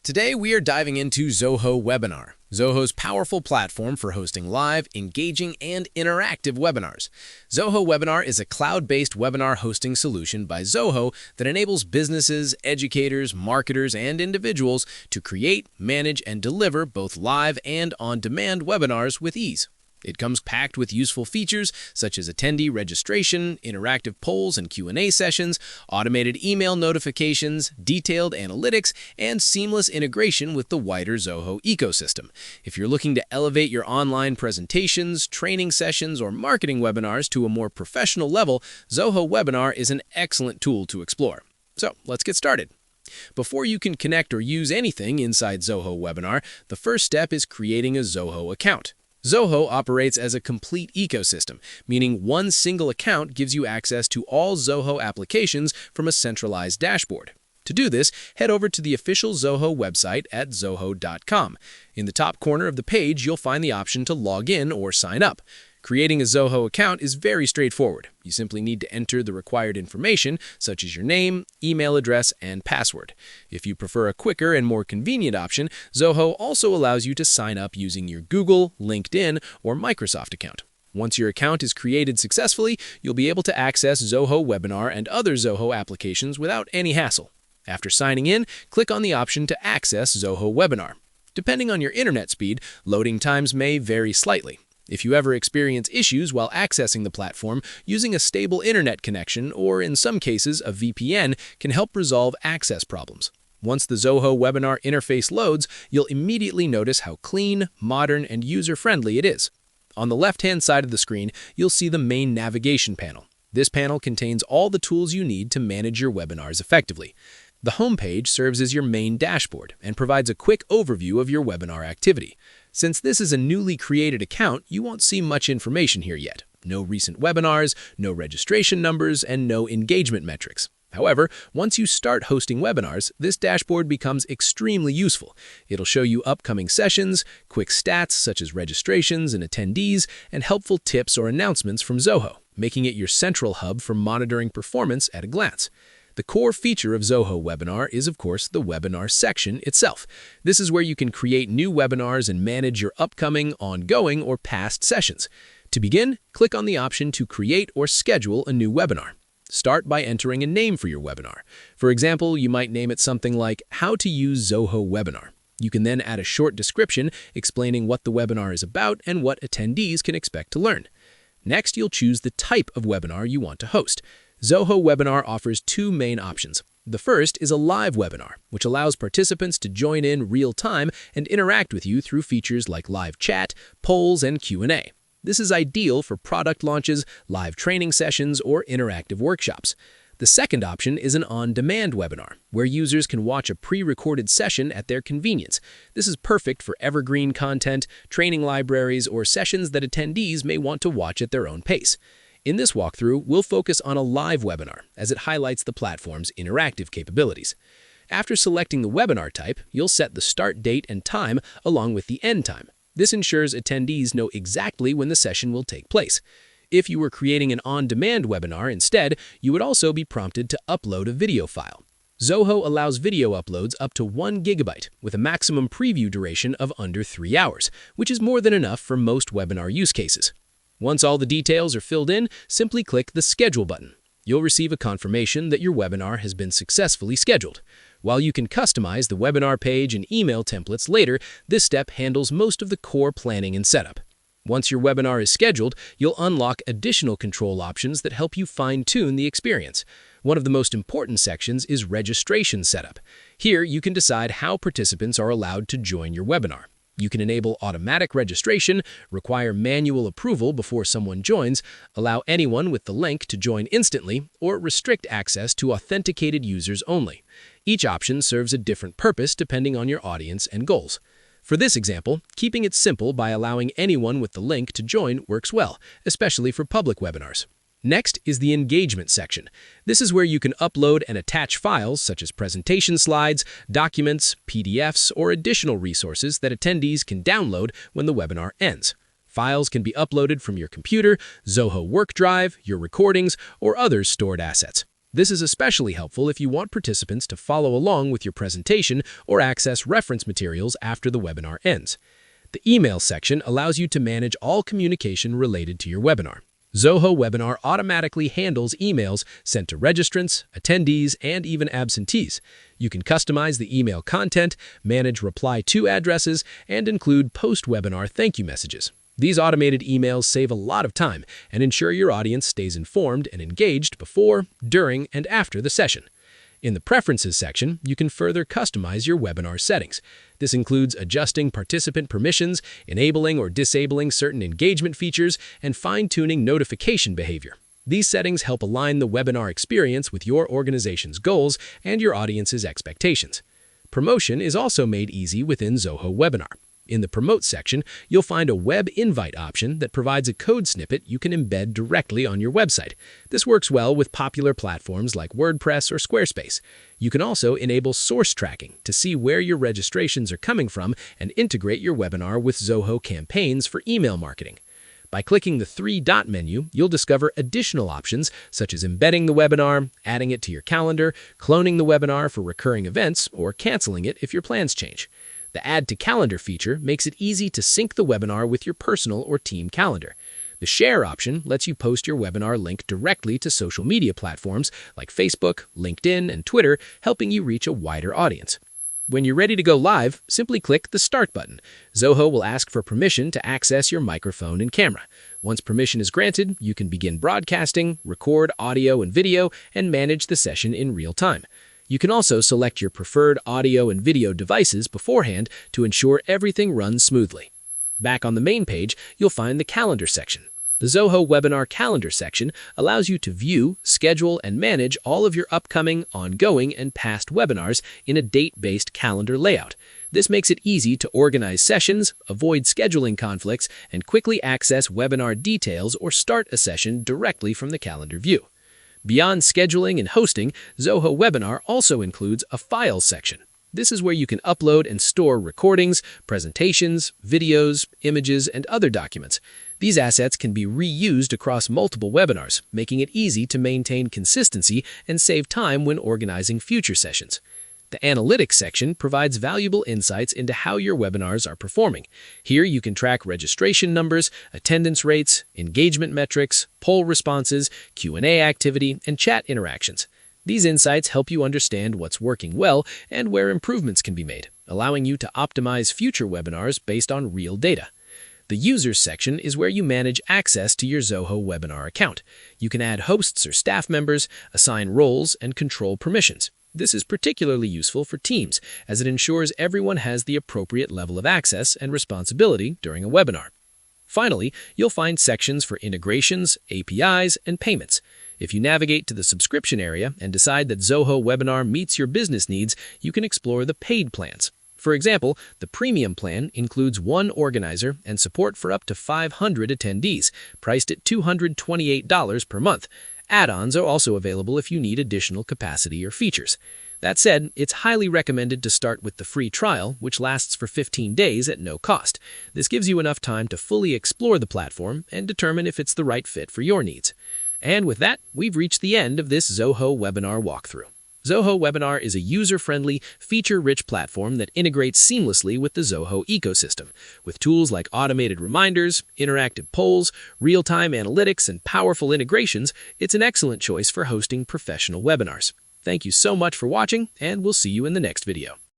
Today, we are diving into Zoho Webinar, Zoho's powerful platform for hosting live, engaging, and interactive webinars. Zoho Webinar is a cloud-based webinar hosting solution by Zoho that enables businesses, educators, marketers, and individuals to create, manage, and deliver both live and on-demand webinars with ease. It comes packed with useful features such as attendee registration, interactive polls and Q&A sessions, automated email notifications, detailed analytics, and seamless integration with the wider Zoho ecosystem. If you're looking to elevate your online presentations, training sessions, or marketing webinars to a more professional level, Zoho Webinar is an excellent tool to explore. So, let's get started. Before you can connect or use anything inside Zoho Webinar, the first step is creating a Zoho account. Zoho operates as a complete ecosystem, meaning one single account gives you access to all Zoho applications from a centralized dashboard. To do this, head over to the official Zoho website at zoho.com. In the top corner of the page, you'll find the option to log in or sign up. Creating a Zoho account is very straightforward. You simply need to enter the required information, such as your name, email address, and password. If you prefer a quicker and more convenient option, Zoho also allows you to sign up using your Google, LinkedIn, or Microsoft account. Once your account is created successfully, you'll be able to access Zoho Webinar and other Zoho applications without any hassle. After signing in, click on the option to access Zoho Webinar. Depending on your internet speed, loading times may vary slightly. If you ever experience issues while accessing the platform, using a stable internet connection, or in some cases a VPN, can help resolve access problems. Once the Zoho Webinar interface loads, you'll immediately notice how clean, modern, and user-friendly it is. On the left-hand side of the screen, you'll see the main navigation panel. This panel contains all the tools you need to manage your webinars effectively. The home page serves as your main dashboard and provides a quick overview of your webinar activity. Since this is a newly created account, you won't see much information here yet. No recent webinars, no registration numbers, and no engagement metrics. However, once you start hosting webinars, this dashboard becomes extremely useful. It'll show you upcoming sessions, quick stats such as registrations and attendees, and helpful tips or announcements from Zoho, making it your central hub for monitoring performance at a glance. The core feature of Zoho Webinar is, of course, the webinar section itself. This is where you can create new webinars and manage your upcoming, ongoing, or past sessions. To begin, click on the option to create or schedule a new webinar. Start by entering a name for your webinar. For example, you might name it something like How to Use Zoho Webinar. You can then add a short description explaining what the webinar is about and what attendees can expect to learn. Next, you'll choose the type of webinar you want to host. Zoho Webinar offers two main options. The first is a live webinar, which allows participants to join in real time and interact with you through features like live chat, polls, and Q&A. This is ideal for product launches, live training sessions, or interactive workshops. The second option is an on-demand webinar, where users can watch a pre-recorded session at their convenience. This is perfect for evergreen content, training libraries, or sessions that attendees may want to watch at their own pace. In this walkthrough, we'll focus on a live webinar, as it highlights the platform's interactive capabilities. After selecting the webinar type, you'll set the start date and time along with the end time. This ensures attendees know exactly when the session will take place. If you were creating an on-demand webinar instead, you would also be prompted to upload a video file. Zoho allows video uploads up to 1 GB with a maximum preview duration of under 3 hours, which is more than enough for most webinar use cases. Once all the details are filled in, simply click the Schedule button. You'll receive a confirmation that your webinar has been successfully scheduled. While you can customize the webinar page and email templates later, this step handles most of the core planning and setup. Once your webinar is scheduled, you'll unlock additional control options that help you fine-tune the experience. One of the most important sections is registration setup. Here, you can decide how participants are allowed to join your webinar. You can enable automatic registration, require manual approval before someone joins, allow anyone with the link to join instantly, or restrict access to authenticated users only. Each option serves a different purpose depending on your audience and goals. For this example, keeping it simple by allowing anyone with the link to join works well, especially for public webinars. Next is the engagement section. This is where you can upload and attach files such as presentation slides, documents, PDFs, or additional resources that attendees can download when the webinar ends. Files can be uploaded from your computer, Zoho Work Drive, your recordings, or other stored assets. This is especially helpful if you want participants to follow along with your presentation or access reference materials after the webinar ends. The email section allows you to manage all communication related to your webinar. Zoho Webinar automatically handles emails sent to registrants, attendees, and even absentees. You can customize the email content, manage reply-to addresses, and include post-webinar thank you messages. These automated emails save a lot of time and ensure your audience stays informed and engaged before, during, and after the session. In the Preferences section, you can further customize your webinar settings. This includes adjusting participant permissions, enabling or disabling certain engagement features, and fine-tuning notification behavior. These settings help align the webinar experience with your organization's goals and your audience's expectations. Promotion is also made easy within Zoho Webinar. In the Promote section, you'll find a web invite option that provides a code snippet you can embed directly on your website. This works well with popular platforms like WordPress or Squarespace. You can also enable source tracking to see where your registrations are coming from and integrate your webinar with Zoho campaigns for email marketing. By clicking the three-dot menu, you'll discover additional options such as embedding the webinar, adding it to your calendar, cloning the webinar for recurring events, or canceling it if your plans change. The Add to Calendar feature makes it easy to sync the webinar with your personal or team calendar. The Share option lets you post your webinar link directly to social media platforms like Facebook, LinkedIn, and Twitter, helping you reach a wider audience. When you're ready to go live, simply click the Start button. Zoho will ask for permission to access your microphone and camera. Once permission is granted, you can begin broadcasting, record audio and video, and manage the session in real time. You can also select your preferred audio and video devices beforehand to ensure everything runs smoothly. Back on the main page, you'll find the Calendar section. The Zoho Webinar Calendar section allows you to view, schedule, and manage all of your upcoming, ongoing, and past webinars in a date-based calendar layout. This makes it easy to organize sessions, avoid scheduling conflicts, and quickly access webinar details or start a session directly from the calendar view. Beyond scheduling and hosting, Zoho Webinar also includes a Files section. This is where you can upload and store recordings, presentations, videos, images, and other documents. These assets can be reused across multiple webinars, making it easy to maintain consistency and save time when organizing future sessions. The Analytics section provides valuable insights into how your webinars are performing. Here you can track registration numbers, attendance rates, engagement metrics, poll responses, Q&A activity, and chat interactions. These insights help you understand what's working well and where improvements can be made, allowing you to optimize future webinars based on real data. The Users section is where you manage access to your Zoho Webinar account. You can add hosts or staff members, assign roles, and control permissions. This is particularly useful for teams, as it ensures everyone has the appropriate level of access and responsibility during a webinar. Finally, you'll find sections for integrations, APIs, and payments. If you navigate to the subscription area and decide that Zoho Webinar meets your business needs, you can explore the paid plans. For example, the Premium plan includes one organizer and support for up to 500 attendees, priced at $228 per month. Add-ons are also available if you need additional capacity or features. That said, it's highly recommended to start with the free trial, which lasts for 15 days at no cost. This gives you enough time to fully explore the platform and determine if it's the right fit for your needs. And with that, we've reached the end of this Zoho Webinar walkthrough. Zoho Webinar is a user-friendly, feature-rich platform that integrates seamlessly with the Zoho ecosystem. With tools like automated reminders, interactive polls, real-time analytics, and powerful integrations, it's an excellent choice for hosting professional webinars. Thank you so much for watching, and we'll see you in the next video.